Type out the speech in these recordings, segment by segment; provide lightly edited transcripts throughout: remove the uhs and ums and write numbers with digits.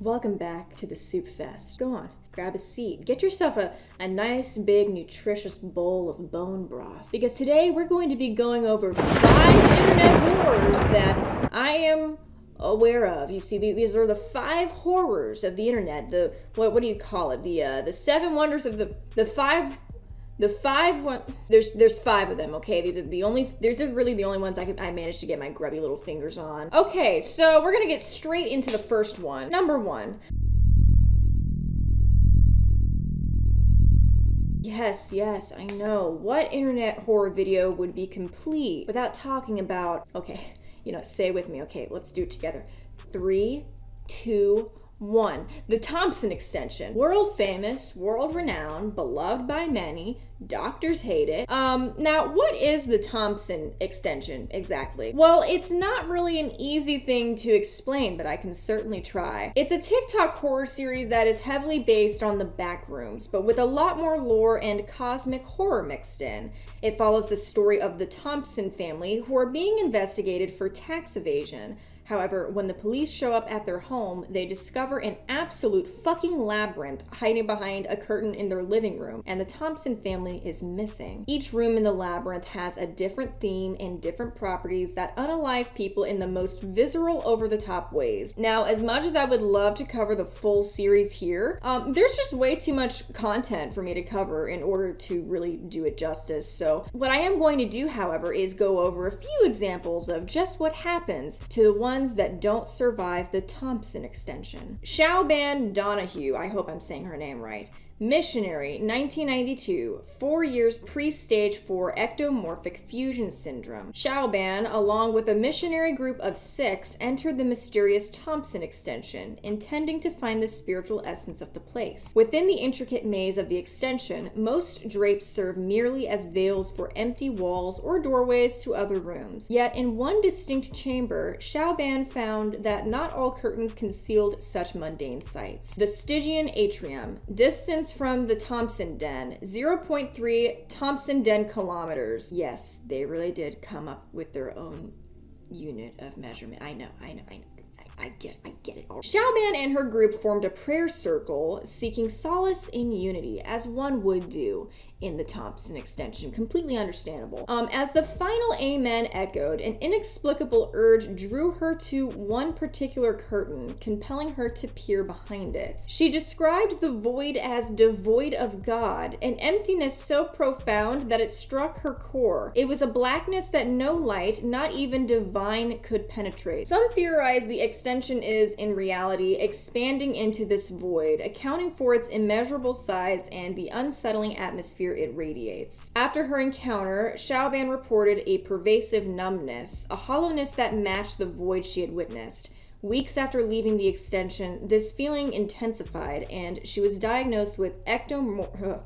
Welcome back to the Soup Fest. Go on, grab a seat. Get yourself a nice, big, nutritious bowl of bone broth. Because today we're going to be going over 5 internet horrors that I am aware of. You see, these are the 5 horrors of the internet. What do you call it? The 7 wonders of the 5... There's 5 of them, okay? These are really the only ones I managed to get my grubby little fingers on. Okay, so we're gonna get straight into the first one. Number 1. Yes, I know. What internet horror video would be complete without talking about, okay, say it with me, okay, let's do it together. 3, 2, 1. The Thompson extension. World famous, world renowned, beloved by many, doctors hate it. Now, what is the Thompson extension exactly? Well, it's not really an easy thing to explain, but I can certainly try. It's a TikTok horror series that is heavily based on the Backrooms, but with a lot more lore and cosmic horror mixed in. It follows the story of the Thompson family, who are being investigated for tax evasion. However, when the police show up at their home, they discover an absolute fucking labyrinth hiding behind a curtain in their living room, and the Thompson family is missing. Each room in the labyrinth has a different theme and different properties that unalive people in the most visceral, over-the-top ways. Now, as much as I would love to cover the full series here, there's just way too much content for me to cover in order to really do it justice. So what I am going to do, however, is go over a few examples of just what happens to the ones that don't survive the Thompson extension. Shao-Ban Donahue, I hope I'm saying her name right. Missionary, 1992, 4 years pre-stage 4 ectomorphic fusion syndrome. Shao-Ban, along with a missionary group of 6, entered the mysterious Thompson extension, intending to find the spiritual essence of the place. Within the intricate maze of the extension, most drapes serve merely as veils for empty walls or doorways to other rooms. Yet in one distinct chamber, Shao-Ban found that not all curtains concealed such mundane sights. The Stygian Atrium, distance from the Thompson Den, 0.3 Thompson Den kilometers. Yes, they really did come up with their own unit of measurement. I know. I get it all. Shao-Ban and her group formed a prayer circle seeking solace in unity, as one would do in the Thompson extension. Completely understandable. As the final amen echoed, an inexplicable urge drew her to one particular curtain, compelling her to peer behind it. She described the void as devoid of God, an emptiness so profound that it struck her core. It was a blackness that no light, not even divine, could penetrate. Some theorize the extension is, in reality, expanding into this void, accounting for its immeasurable size and the unsettling atmosphere it radiates. After her encounter, Shao-Ban reported a pervasive numbness, a hollowness that matched the void she had witnessed. Weeks after leaving the extension, this feeling intensified, and she was diagnosed with ectomorphic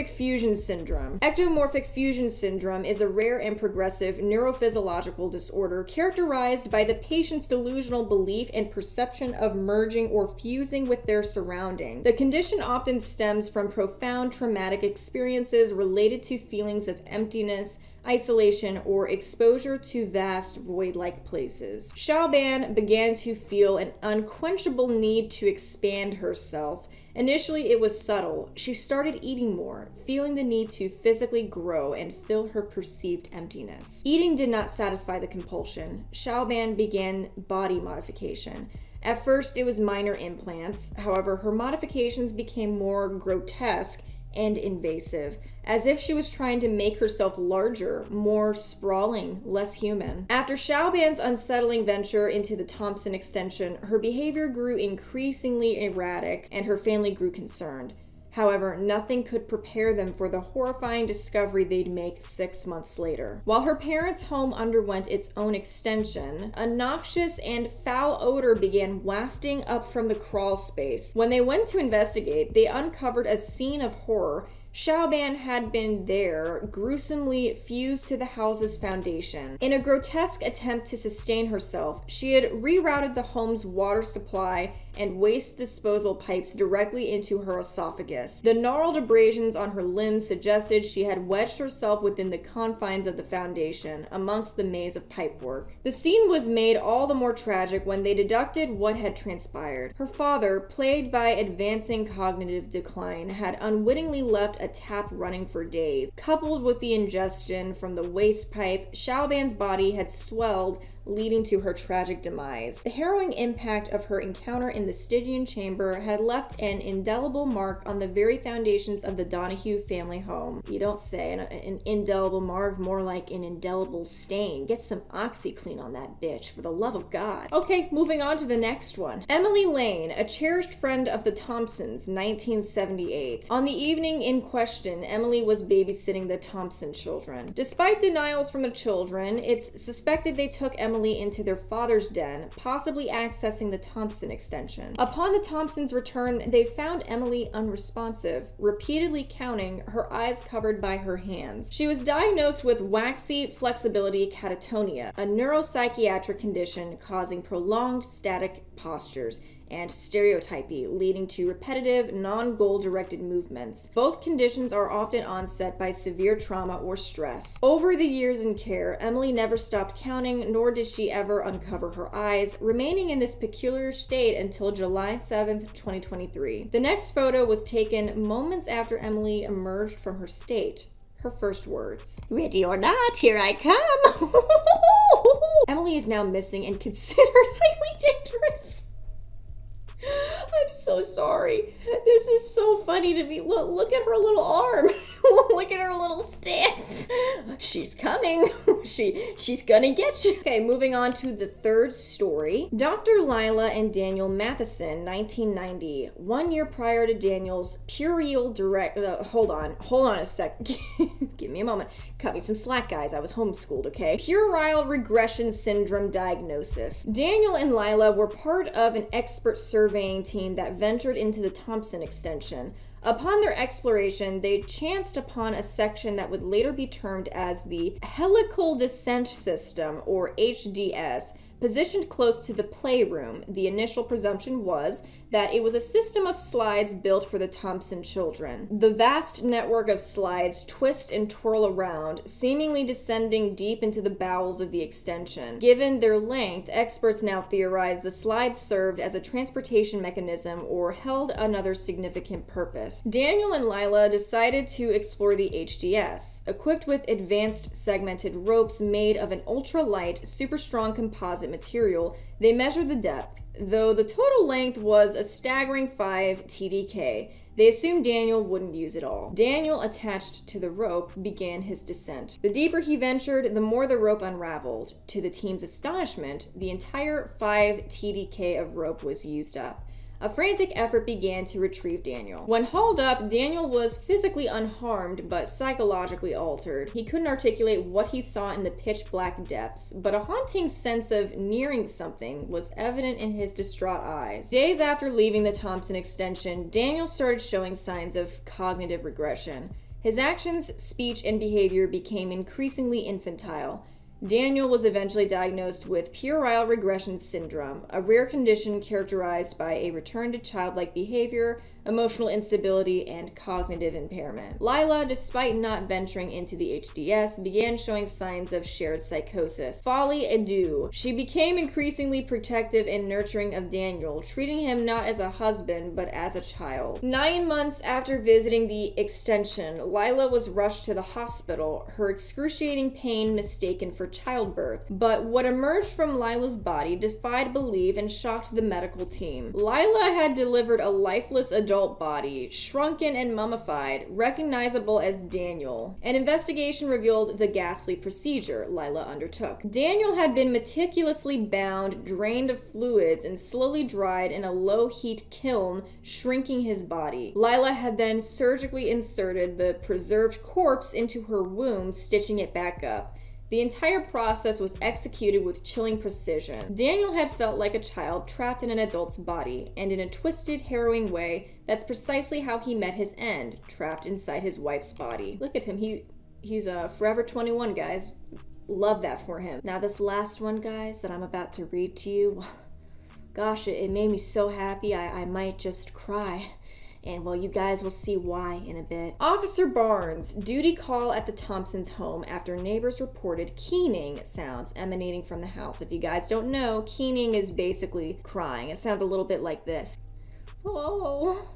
fusion syndrome. Ectomorphic fusion syndrome is a rare and progressive neurophysiological disorder characterized by the patient's delusional belief and perception of merging or fusing with their surroundings. The condition often stems from profound traumatic experiences related to feelings of emptiness, isolation, or exposure to vast void-like places. Shao-Ban began to feel an unquenchable need to expand herself. Initially, it was subtle. She started eating more, feeling the need to physically grow and fill her perceived emptiness. Eating did not satisfy the compulsion. Shao-Ban began body modification. At first, it was minor implants. However, her modifications became more grotesque and invasive, as if she was trying to make herself larger, more sprawling, less human. After Shao-Ban's unsettling venture into the Thompson extension, her behavior grew increasingly erratic, and her family grew concerned. However, nothing could prepare them for the horrifying discovery they'd make 6 months later. While her parents' home underwent its own extension, a noxious and foul odor began wafting up from the crawl space. When they went to investigate, they uncovered a scene of horror. Shao-Ban had been there, gruesomely fused to the house's foundation. In a grotesque attempt to sustain herself, she had rerouted the home's water supply and waste disposal pipes directly into her esophagus. The gnarled abrasions on her limbs suggested she had wedged herself within the confines of the foundation, amongst the maze of pipework. The scene was made all the more tragic when they deducted what had transpired. Her father, plagued by advancing cognitive decline, had unwittingly left a tap running for days. Coupled with the ingestion from the waste pipe, Xiaoban's body had swelled, leading to her tragic demise. The harrowing impact of her encounter in the Stygian chamber had left an indelible mark on the very foundations of the Donahue family home. You don't say. An indelible mark, more like an indelible stain. Get some OxyClean on that bitch, for the love of God. Okay, moving on to the next one. Emily Lane, a cherished friend of the Thompsons, 1978. On the evening in question, Emily was babysitting the Thompson children. Despite denials from the children, it's suspected they took Emily into their father's den, possibly accessing the Thompson extension. Upon the Thompsons' return, they found Emily unresponsive, repeatedly counting, her eyes covered by her hands. She was diagnosed with waxy flexibility catatonia, a neuropsychiatric condition causing prolonged static postures, and stereotypy, leading to repetitive, non-goal-directed movements. Both conditions are often onset by severe trauma or stress. Over the years in care, Emily never stopped counting, nor did she ever uncover her eyes, remaining in this peculiar state until July 7th, 2023. The next photo was taken moments after Emily emerged from her state. Her first words: "Ready or not, here I come." Emily is now missing and considered highly dangerous. I'm so sorry. This is so funny to me. Look at her little arm. Look at her little stance. She's coming. She's gonna get you. Okay, moving on to the third story. Dr. Lyla and Daniel Matheson, 1990. 1 year prior to Daniel's puerile direct... hold on a sec. Give me a moment. Cut me some slack, guys. I was homeschooled, okay? Puerile regression syndrome diagnosis. Daniel and Lyla were part of an expert surveying team that ventured into the Thompson extension. Upon their exploration, they chanced upon a section that would later be termed as the Helical Descent System, or HDS, positioned close to the playroom. The initial presumption was that it was a system of slides built for the Thompson children. The vast network of slides twist and twirl around, seemingly descending deep into the bowels of the extension. Given their length, experts now theorize the slides served as a transportation mechanism or held another significant purpose. Daniel and Lyla decided to explore the HDS. Equipped with advanced segmented ropes made of an ultra-light, super strong composite material, they measured the depth. Though the total length was a staggering 5 TDK, they assumed Daniel wouldn't use it all. Daniel, attached to the rope, began his descent. The deeper he ventured, the more the rope unraveled. To the team's astonishment, the entire 5 TDK of rope was used up. A frantic effort began to retrieve Daniel. When hauled up, Daniel was physically unharmed, but psychologically altered. He couldn't articulate what he saw in the pitch-black depths, but a haunting sense of nearing something was evident in his distraught eyes. Days after leaving the Thompson extension, Daniel started showing signs of cognitive regression. His actions, speech, and behavior became increasingly infantile. Daniel was eventually diagnosed with puerile regression syndrome, a rare condition characterized by a return to childlike behavior, emotional instability, and cognitive impairment. Lyla, despite not venturing into the HDS, began showing signs of shared psychosis. Folie à deux. She became increasingly protective and nurturing of Daniel, treating him not as a husband, but as a child. 9 months after visiting the extension, Lyla was rushed to the hospital, her excruciating pain mistaken for childbirth. But what emerged from Lyla's body defied belief and shocked the medical team. Lyla had delivered a lifeless adult body, shrunken and mummified, recognizable as Daniel. An investigation revealed the ghastly procedure Lyla undertook. Daniel had been meticulously bound, drained of fluids, and slowly dried in a low-heat kiln, shrinking his body. Lyla had then surgically inserted the preserved corpse into her womb, stitching it back up. The entire process was executed with chilling precision. Daniel had felt like a child trapped in an adult's body, and in a twisted, harrowing way, that's precisely how he met his end, trapped inside his wife's body. Look at him, he's forever 21, guys. Love that for him. Now this last one, guys, that I'm about to read to you, gosh, it made me so happy I might just cry. And, well, you guys will see why in a bit. Officer Barnes, duty call at the Thompsons' home after neighbors reported keening sounds emanating from the house. If you guys don't know, keening is basically crying. It sounds a little bit like this. Oh,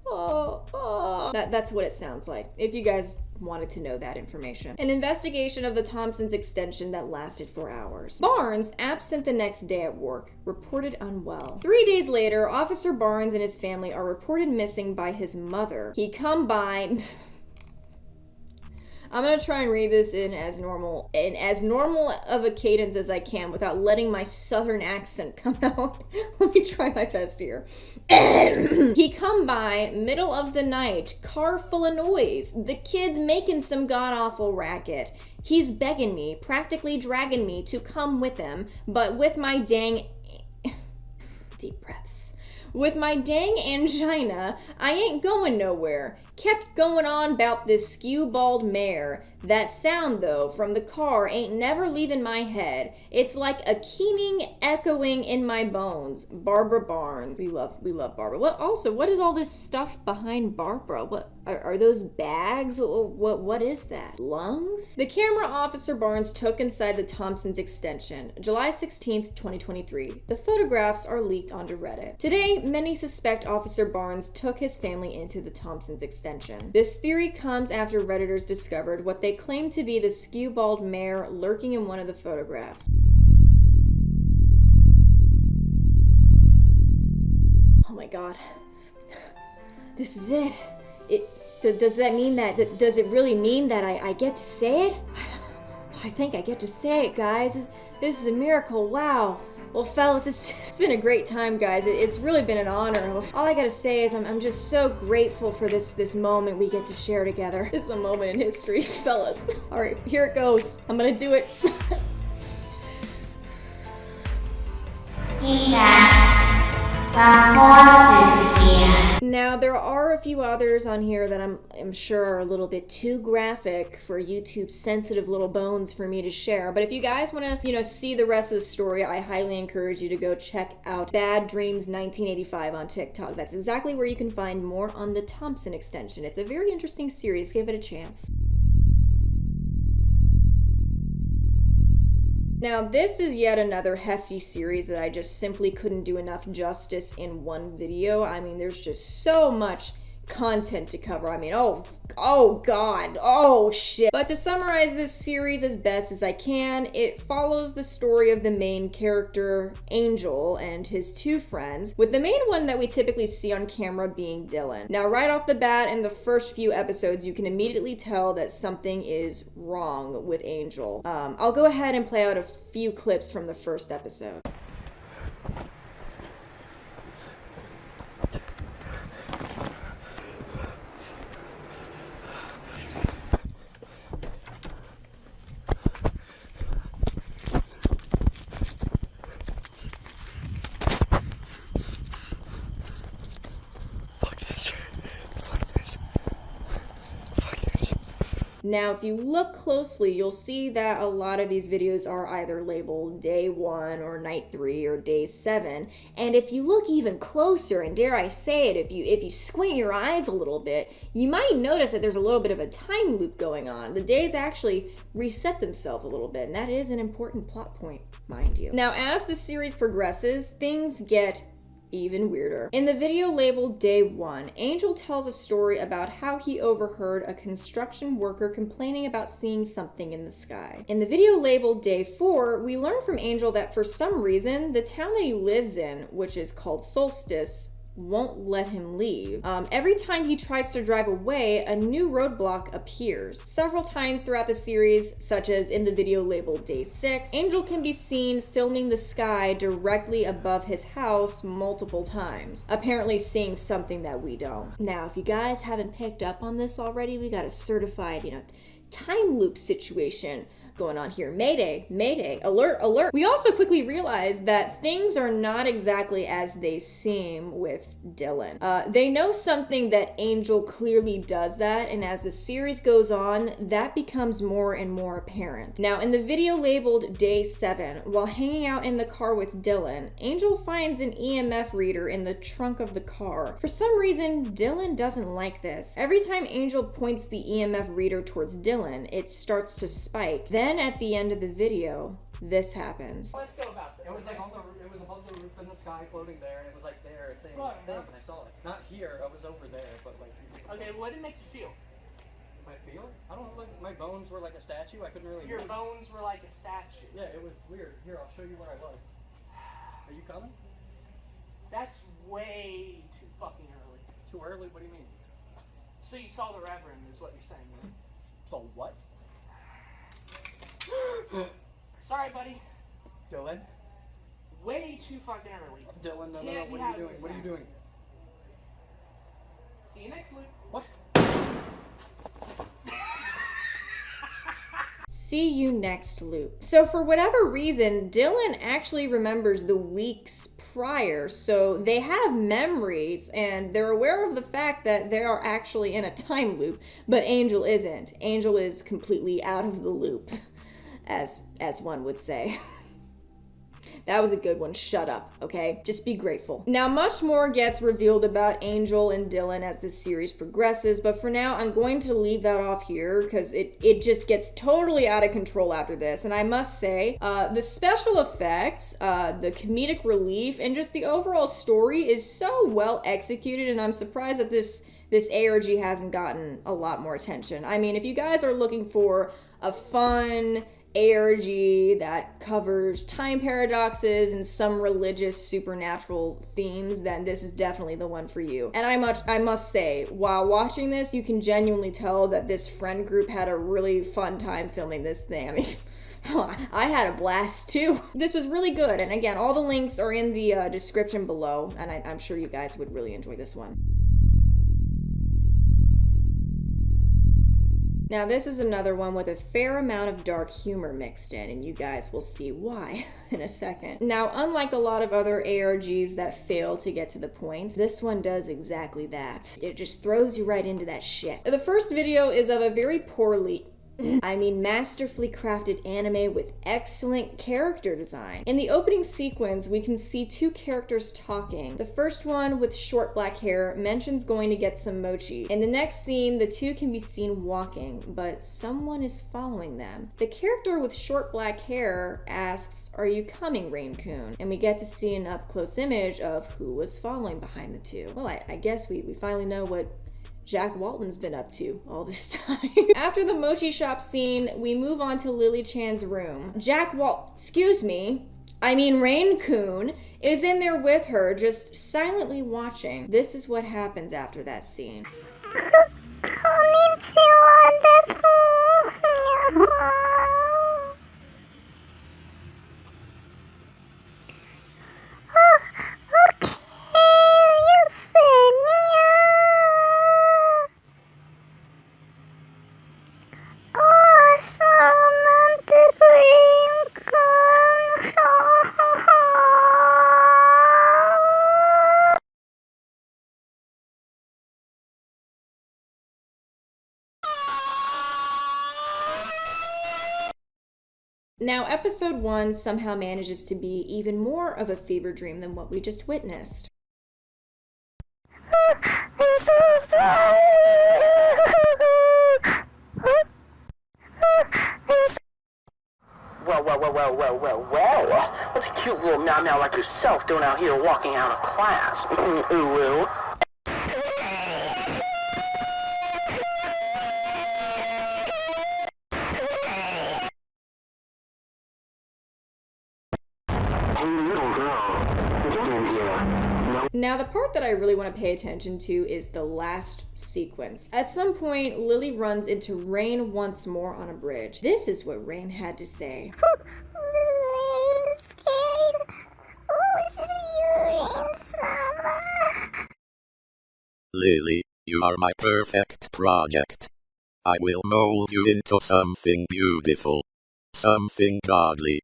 oh, oh. That's what it sounds like, if you guys wanted to know that information. An investigation of the Thompsons' extension that lasted for hours. Barnes, absent the next day at work, reported unwell. 3 days later, Officer Barnes and his family are reported missing by his mother. He come by... I'm gonna try and read this in as normal of a cadence as I can without letting my southern accent come out. Let me try my best here. He come by, middle of the night, car full of noise. The kid's making some god-awful racket. He's begging me, practically dragging me to come with him, but with my dang... Deep breaths. With my dang angina, I ain't going nowhere. Kept going on about this skew-bald mare. That sound, though, from the car ain't never leaving my head. It's like a keening echoing in my bones. Barbara Barnes. We love Barbara. What is all this stuff behind Barbara? What are those bags? What is that? Lungs? The camera Officer Barnes took inside the Thompsons' extension, July 16th, 2023. The photographs are leaked onto Reddit. Today, many suspect Officer Barnes took his family into the Thompsons' extension. This theory comes after Redditors discovered what they claim to be the skew-bald mare lurking in one of the photographs. Oh my god. This is it. Does that mean that, does it really mean that I get to say it? I think I get to say it, guys. This is a miracle, wow. Well, fellas, it's been a great time, guys. It's really been an honor. All I gotta say is I'm just so grateful for this moment we get to share together. This is a moment in history, fellas. All right, here it goes. I'm gonna do it. The horses here. Now, there are a few others on here that I'm sure are a little bit too graphic for YouTube's sensitive little bones for me to share. But if you guys want to, see the rest of the story, I highly encourage you to go check out Bad Dreams 1985 on TikTok. That's exactly where you can find more on the Thompson extension. It's a very interesting series. Give it a chance. Now, this is yet another hefty series that I just simply couldn't do enough justice in one video. I mean, there's just so much content to cover. I mean, oh god, oh shit. But to summarize this series as best as I can, it follows the story of the main character, Angel, and his two friends, with the main one that we typically see on camera being Dylan. Now, right off the bat, in the first few episodes, you can immediately tell that something is wrong with Angel. I'll go ahead and play out a few clips from the first episode. Now, if you look closely, you'll see that a lot of these videos are either labeled day 1 or night 3 or day 7. And if you look even closer, and dare I say it, if you squint your eyes a little bit, you might notice that there's a little bit of a time loop going on. The days actually reset themselves a little bit, and that is an important plot point, mind you. Now, as the series progresses, things get even weirder. In the video labeled Day 1, Angel tells a story about how he overheard a construction worker complaining about seeing something in the sky. In the video labeled Day 4, we learn from Angel that for some reason, the town that he lives in, which is called Solstice, won't let him leave. Every time he tries to drive away, a new roadblock appears. Several times throughout the series, such as in the video labeled Day 6, Angel can be seen filming the sky directly above his house multiple times, apparently seeing something that we don't. Now, if you guys haven't picked up on this already, we got a certified, time loop situation going on here? Mayday, mayday, alert, alert. We also quickly realize that things are not exactly as they seem with Dylan. They know something that Angel clearly does that, and as the series goes on, that becomes more and more apparent. Now, in the video labeled Day 7, while hanging out in the car with Dylan, Angel finds an EMF reader in the trunk of the car. For some reason, Dylan doesn't like this. Every time Angel points the EMF reader towards Dylan, it starts to spike. Then at the end of the video, this happens. Let's go about this. It was like it was above the roof in the sky floating there, and it was like there, thing, Right, and I saw it. Not here, I was over there, but like. Okay, what did it make you feel? My feel? I don't know, like my bones were like a statue, I couldn't really. Your bones were like a statue. Yeah, it was weird. Here, I'll show you where I was. Are you coming? That's way too fucking early. Too early? What do you mean? So you saw the Reverend, is what you're saying, right? So what? Sorry, buddy. Dylan? Way too fucking early. Dylan, no, Can't what be are you having doing? this What are you happen. doing? See you next week. What? See you next loop. So for whatever reason, Dylan actually remembers the weeks prior, so they have memories and they're aware of the fact that they are actually in a time loop, but Angel isn't. Angel is completely out of the loop, as one would say. That was a good one. Shut up, okay? Just be grateful. Now, much more gets revealed about Angel and Dylan as the series progresses, but for now, I'm going to leave that off here because it just gets totally out of control after this. And I must say, the special effects, the comedic relief, and just the overall story is so well executed, and I'm surprised that this ARG hasn't gotten a lot more attention. I mean, if you guys are looking for a fun ARG that covers time paradoxes and some religious supernatural themes, then this is definitely the one for you. And I must say, while watching this, you can genuinely tell that this friend group had a really fun time filming this thing. I mean, I had a blast too. This was really good, and again, all the links are in the description below, and I'm sure you guys would really enjoy this one. Now, this is another one with a fair amount of dark humor mixed in, and you guys will see why in a second. Now, unlike a lot of other ARGs that fail to get to the point, this one does exactly that. It just throws you right into that shit. The first video is of a very masterfully crafted anime with excellent character design. In the opening sequence, we can see two characters talking. The first one, with short black hair, mentions going to get some mochi. In the next scene, the two can be seen walking, but someone is following them. The character with short black hair asks, "Are you coming, Rain-kun?" And we get to see an up-close image of who was following behind the two. Well, I guess we finally know what Jack Walton's been up to all this time. After the mochi shop scene, we move on to Lily Chan's room. Rain-kun is in there with her, just silently watching. This is what happens after that scene. Now, episode 1 somehow manages to be even more of a fever dream than what we just witnessed. I'm so sorry. Well. What's a cute little meow like yourself doing out here walking out of class? Ooh. Now, the part that I really want to pay attention to is the last sequence. At some point, Lily runs into Rain once more on a bridge. This is what Rain had to say. I'm scared. Oh, it's just you, Rain-sama. Lily, you are my perfect project. I will mold you into something beautiful. something godly,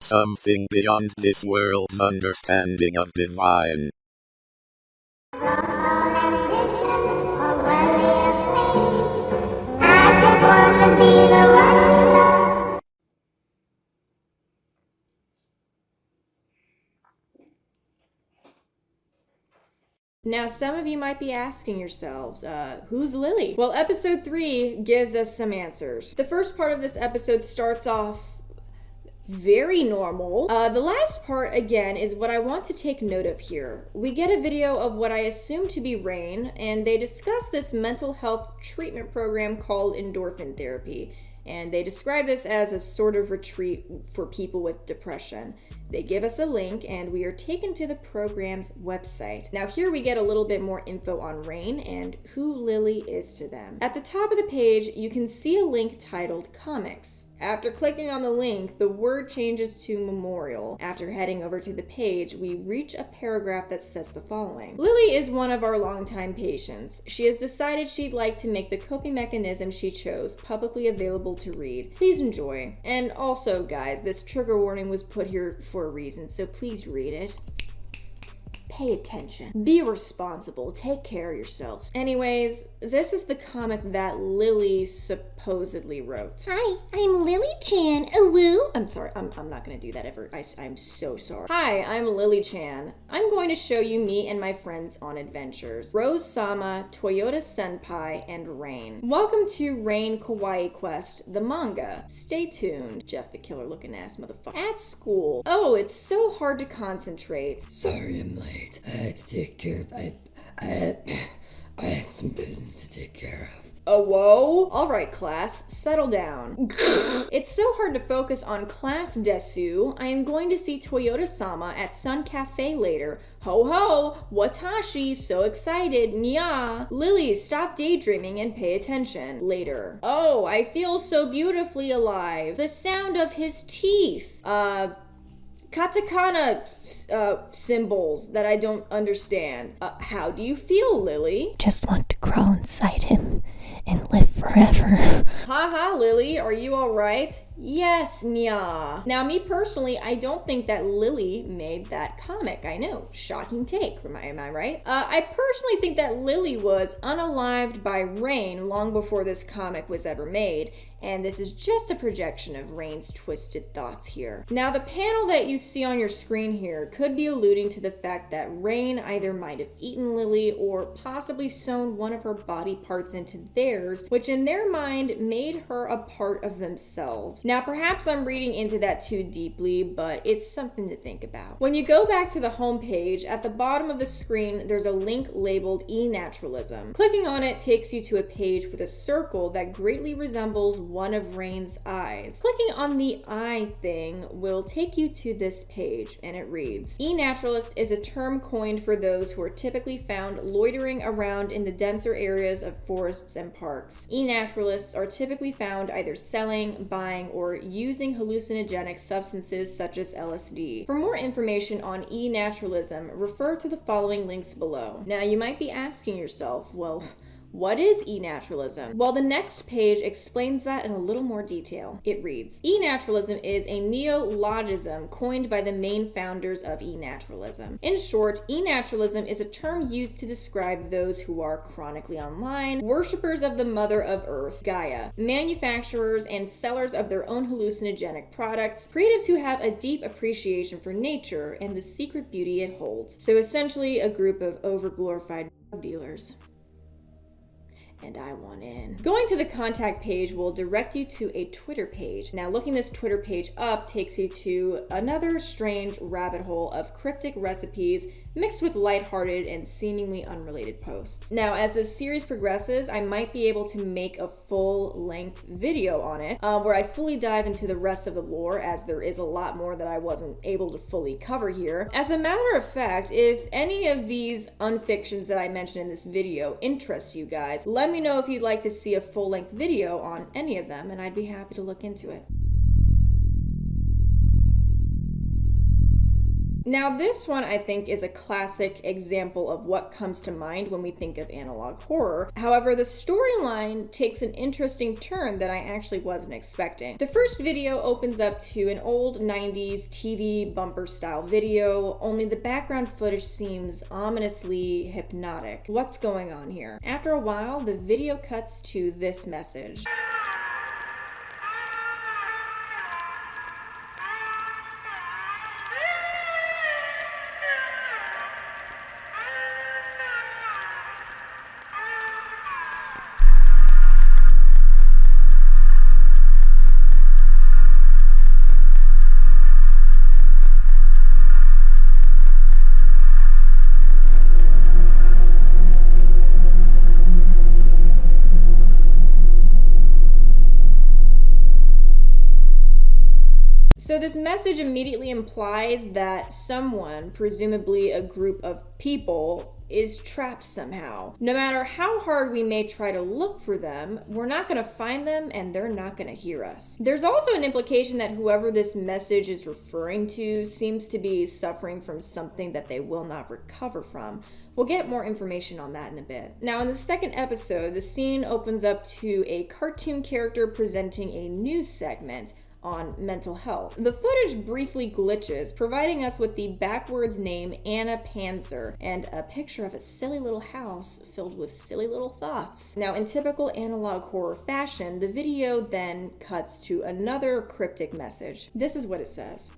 something beyond this world's understanding of divine. Now, some of you might be asking yourselves, who's Lily? Well, episode 3 gives us some answers. The first part of this episode starts off very normal. The last part, again, is what I want to take note of here. We get a video of what I assume to be Rain, and they discuss this mental health treatment program called endorphin therapy. And they describe this as a sort of retreat for people with depression. They give us a link and we are taken to the program's website. Now here we get a little bit more info on Rain and who Lily is to them. At the top of the page, you can see a link titled Comics. After clicking on the link, the word changes to Memorial. After heading over to the page, we reach a paragraph that says the following. Lily is one of our longtime patients. She has decided she'd like to make the coping mechanism she chose publicly available to read. Please enjoy. And also, guys, this trigger warning was put here for a reason, so please read it. Pay attention. Be responsible. Take care of yourselves. Anyways, this is the comic that Lily supposedly wrote. Hi, I'm Lily-chan. Woo. I'm sorry, I'm not gonna do that ever. I'm so sorry. Hi, I'm Lily-chan. I'm going to show you me and my friends on adventures. Rose-sama, Toyota Senpai, and Rain. Welcome to Rain Kawaii Quest, the manga. Stay tuned. Jeff the killer looking ass motherfucker. At school. Oh, it's so hard to concentrate. Sorry I'm late. I had to take care of... I had some business to take care of. Oh, whoa. All right, class, settle down. It's so hard to focus on class, desu. I am going to see Toyota-sama at Sun Cafe later. Ho ho, watashi, so excited, nya. Lily, stop daydreaming and pay attention. Later. Oh, I feel so beautifully alive. The sound of his teeth. Katakana symbols that I don't understand. How do you feel, Lily? Just want to crawl inside him and live forever. Haha, Lily, are you alright? Yes, nya. Now, me personally, I don't think that Lily made that comic. I know, shocking take, am I right? I personally think that Lily was unalived by Rain long before this comic was ever made, and this is just a projection of Rain's twisted thoughts here. Now, the panel that you see on your screen here could be alluding to the fact that Rain either might have eaten Lily or possibly sewn one of her body parts into theirs, which in their mind made her a part of themselves. Now, perhaps I'm reading into that too deeply, but it's something to think about. When you go back to the home page, at the bottom of the screen, there's a link labeled e-naturalism. Clicking on it takes you to a page with a circle that greatly resembles one of Rain's eyes. Clicking on the eye thing will take you to this page, and it reads, E-naturalist is a term coined for those who are typically found loitering around in the denser areas of forests and parks. E-naturalists are typically found either selling, buying, or using hallucinogenic substances such as LSD. For more information on e-naturalism, refer to the following links below. Now, you might be asking yourself, well, what is e-naturalism? Well, the next page explains that in a little more detail. It reads, E-naturalism is a neologism coined by the main founders of e-naturalism. In short, e-naturalism is a term used to describe those who are chronically online, worshippers of the Mother of Earth, Gaia, manufacturers and sellers of their own hallucinogenic products, creatives who have a deep appreciation for nature and the secret beauty it holds. So essentially a group of overglorified drug dealers. And I want in. Going to the contact page will direct you to a Twitter page. Now, looking this Twitter page up takes you to another strange rabbit hole of cryptic recipes mixed with lighthearted and seemingly unrelated posts. Now, as this series progresses, I might be able to make a full-length video on it, where I fully dive into the rest of the lore, as there is a lot more that I wasn't able to fully cover here. As a matter of fact, if any of these unfictions that I mentioned in this video interest you guys, let me know if you'd like to see a full-length video on any of them, and I'd be happy to look into it. Now this one I think is a classic example of what comes to mind when we think of analog horror. However, the storyline takes an interesting turn that I actually wasn't expecting. The first video opens up to an old 90s TV bumper style video, only the background footage seems ominously hypnotic. What's going on here? After a while, the video cuts to this message. So this message immediately implies that someone, presumably a group of people, is trapped somehow. No matter how hard we may try to look for them, we're not going to find them and they're not going to hear us. There's also an implication that whoever this message is referring to seems to be suffering from something that they will not recover from. We'll get more information on that in a bit. Now in the second episode, the scene opens up to a cartoon character presenting a news segment on mental health. The footage briefly glitches, providing us with the backwards name Anna Panzer and a picture of a silly little house filled with silly little thoughts. Now, in typical analog horror fashion, the video then cuts to another cryptic message. This is what it says.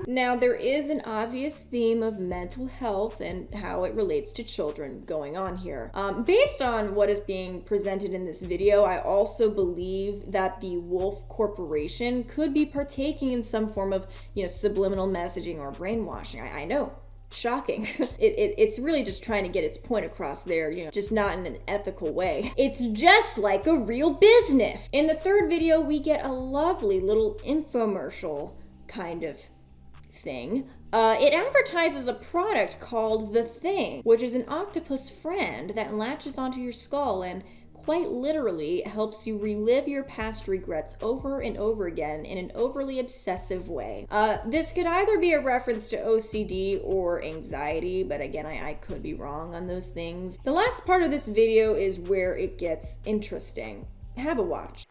Now, there is an obvious theme of mental health and how it relates to children going on here. Based on what is being presented in this video, I also believe that the Wolf Corporation could be partaking in some form of, subliminal messaging or brainwashing. I know. Shocking. It's really just trying to get its point across there, just not in an ethical way. It's just like a real business. In the third video, we get a lovely little infomercial kind of thing. It advertises a product called The Thing, which is an octopus friend that latches onto your skull and quite literally helps you relive your past regrets over and over again in an overly obsessive way. This could either be a reference to OCD or anxiety, but again, I could be wrong on those things. The last part of this video is where it gets interesting. Have a watch.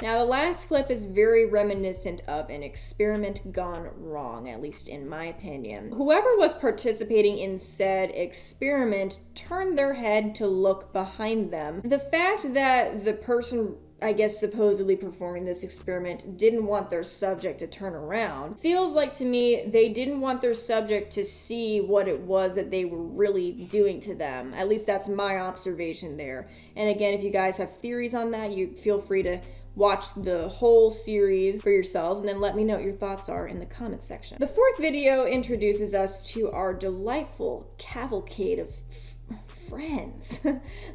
Now, the last clip is very reminiscent of an experiment gone wrong, at least in my opinion. Whoever was participating in said experiment turned their head to look behind them. The fact that the person I guess supposedly performing this experiment didn't want their subject to turn around. Feels like to me they didn't want their subject to see what it was that they were really doing to them. At least that's my observation there. And again, if you guys have theories on that, you feel free to watch the whole series for yourselves and then let me know what your thoughts are in the comments section. The fourth video introduces us to our delightful cavalcade of friends.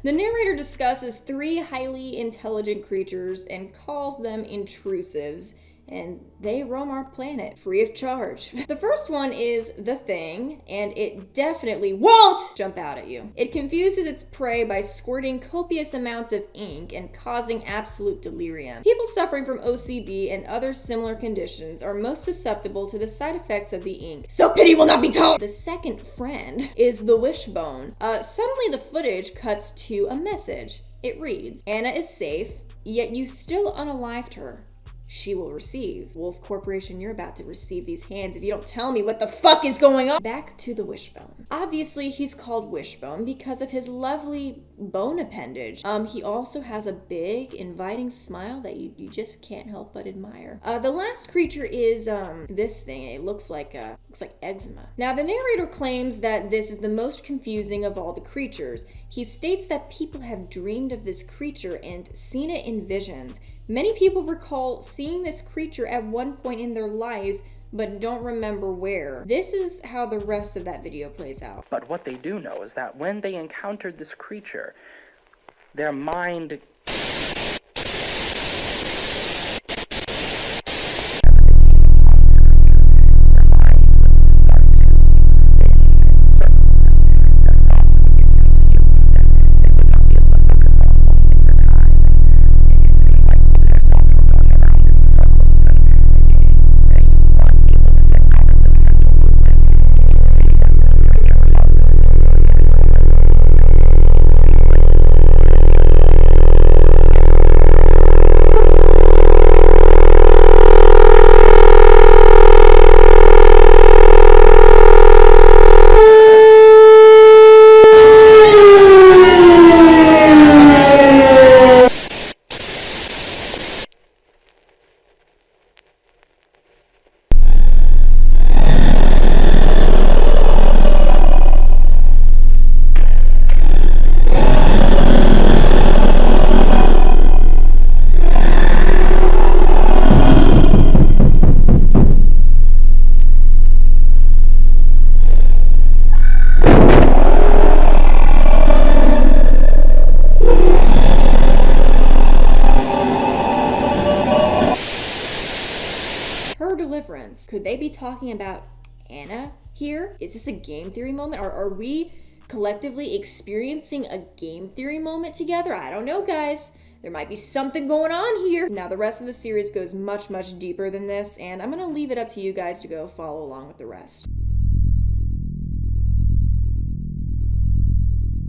The narrator discusses 3 highly intelligent creatures and calls them intrusives, and they roam our planet free of charge. The first one is the Thing, and it definitely won't jump out at you. It confuses its prey by squirting copious amounts of ink and causing absolute delirium. People suffering from OCD and other similar conditions are most susceptible to the side effects of the ink. Self-pity will not be tolerated. The second friend is the Wishbone. Suddenly the footage cuts to a message. It reads, "Anna is safe, yet you still unalived her. She will receive. Wolf Corporation, you're about to receive these hands if you don't tell me what the fuck is going on." Back to the Wishbone. Obviously, he's called Wishbone because of his lovely bone appendage. He also has a big, inviting smile that you just can't help but admire. The last creature is this thing. It looks like eczema. Now, the narrator claims that this is the most confusing of all the creatures. He states that people have dreamed of this creature and seen it in visions. Many people recall seeing this creature at one point in their life, but don't remember where. This is how the rest of that video plays out. But what they do know is that when they encountered this creature, their mind Could they be talking about Anna here? Is this a game theory moment? Are we collectively experiencing a game theory moment together? I don't know, guys. There might be something going on here. Now, the rest of the series goes much, much deeper than this, and I'm gonna leave it up to you guys to go follow along with the rest.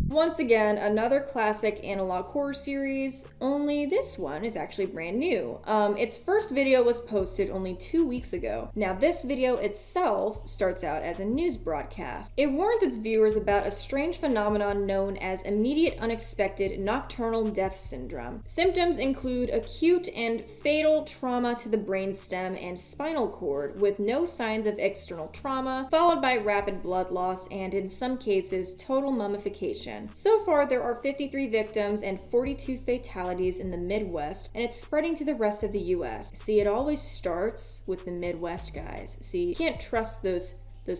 Once again, another classic analog horror series, only this one is actually brand new. Its first video was posted only 2 weeks ago. Now, this video itself starts out as a news broadcast. It warns its viewers about a strange phenomenon known as immediate unexpected nocturnal death syndrome. Symptoms include acute and fatal trauma to the brainstem and spinal cord with no signs of external trauma, followed by rapid blood loss and, in some cases, total mummification. So far, there are 53 victims and 42 fatalities in the Midwest, and it's spreading to the rest of the US. See, it always starts with the Midwest, guys. See, you can't trust those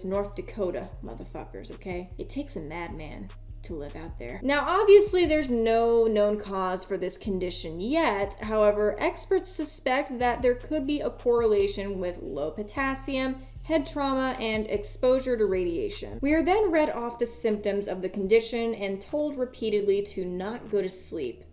North Dakota motherfuckers, okay? It takes a madman to live out there. Now, obviously, there's no known cause for this condition yet. However, experts suspect that there could be a correlation with low potassium, head trauma, and exposure to radiation. We are then read off the symptoms of the condition and told repeatedly to not go to sleep.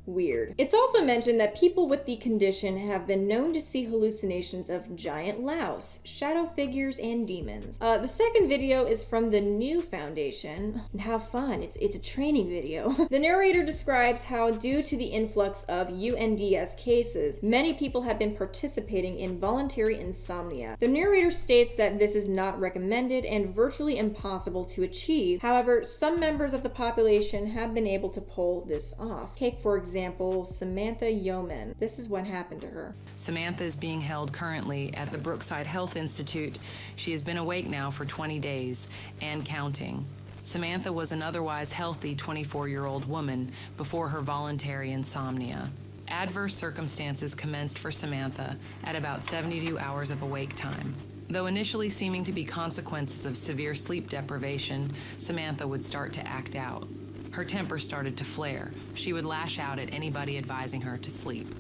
Weird. It's also mentioned that people with the condition have been known to see hallucinations of giant louse, shadow figures, and demons. The second video is from the New Foundation. And how fun, it's a training video. The narrator describes how, due to the influx of UNDS cases, many people have been participating in voluntary insomnia. The narrator states that this is not recommended and virtually impossible to achieve. However, some members of the population have been able to pull this off. Take, for example, example, Samantha Yeoman. This is what happened to her. Samantha is being held currently at the Brookside Health Institute. She has been awake now for 20 days and counting. Samantha was an otherwise healthy 24-year-old woman before her voluntary insomnia. Adverse circumstances commenced for Samantha at about 72 hours of awake time. Though initially seeming to be consequences of severe sleep deprivation, Samantha would start to act out. Her temper started to flare. She would lash out at anybody advising her to sleep.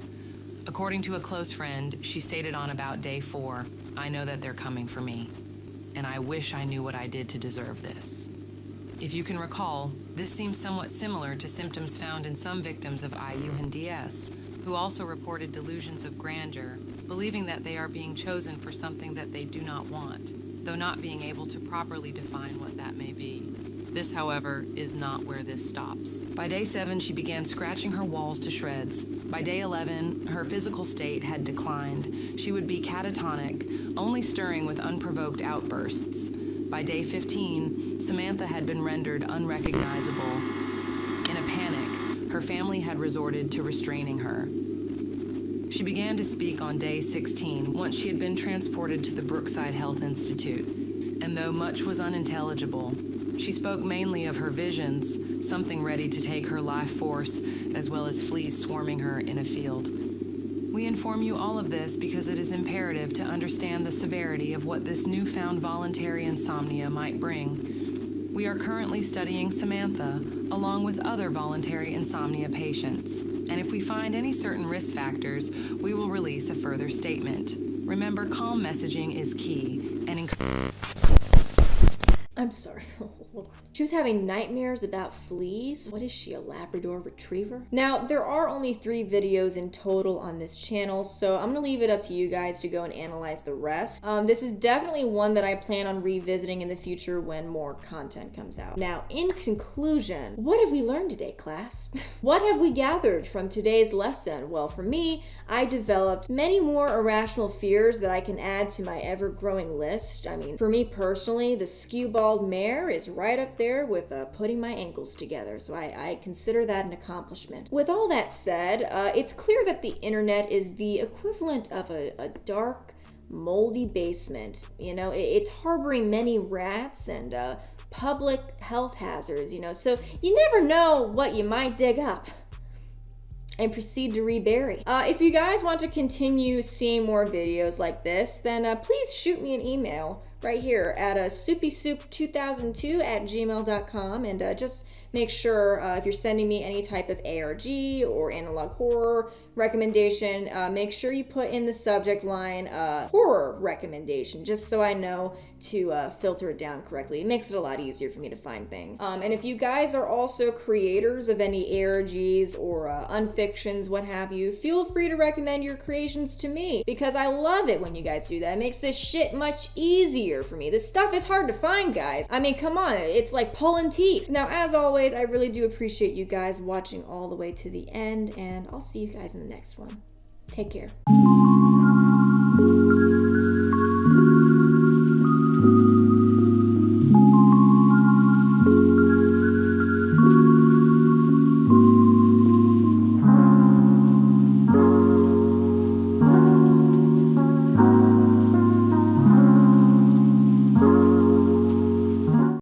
According to a close friend, she stated on about day 4, "I know that they're coming for me, and I wish I knew what I did to deserve this." If you can recall, this seems somewhat similar to symptoms found in some victims of IU and DS, who also reported delusions of grandeur, believing that they are being chosen for something that they do not want, though not being able to properly define what that may be. This, however, is not where this stops. By day 7, she began scratching her walls to shreds. By day 11, her physical state had declined. She would be catatonic, only stirring with unprovoked outbursts. By day 15, Samantha had been rendered unrecognizable. In a panic, her family had resorted to restraining her. She began to speak on day 16, once she had been transported to the Brookside Health Institute, and though much was unintelligible, she spoke mainly of her visions, something ready to take her life force, as well as fleas swarming her in a field. We inform you all of this because it is imperative to understand the severity of what this newfound voluntary insomnia might bring. We are currently studying Samantha, along with other voluntary insomnia patients, and if we find any certain risk factors, we will release a further statement. Remember, calm messaging is key, and I'm sorry, hold on. She was having nightmares about fleas? What is she, a Labrador retriever? Now, there are only 3 videos in total on this channel, so I'm gonna leave it up to you guys to go and analyze the rest. This is definitely one that I plan on revisiting in the future when more content comes out. Now, in conclusion, what have we learned today, class? What have we gathered from today's lesson? Well, for me, I developed many more irrational fears that I can add to my ever-growing list. I mean, for me personally, the skew-bald mare is right up there with putting my ankles together, so I consider that an accomplishment. With all that said, it's clear that the internet is the equivalent of a dark, moldy basement. You know, it's harboring many rats and public health hazards, you know, so you never know what you might dig up and proceed to rebury. If you guys want to continue seeing more videos like this, then please shoot me an email right here at soupysoup2002@gmail.com, and just make sure if you're sending me any type of ARG or analog horror recommendation, make sure you put in the subject line horror recommendation, just so I know to filter it down correctly. It makes it a lot easier for me to find things. And if you guys are also creators of any ARGs or unfictions, what have you, feel free to recommend your creations to me, because I love it when you guys do that. It makes this shit much easier for me. This stuff is hard to find, guys. I mean, come on, it's like pulling teeth. Now, as always, I really do appreciate you guys watching all the way to the end, and I'll see you guys in the next one. Take care.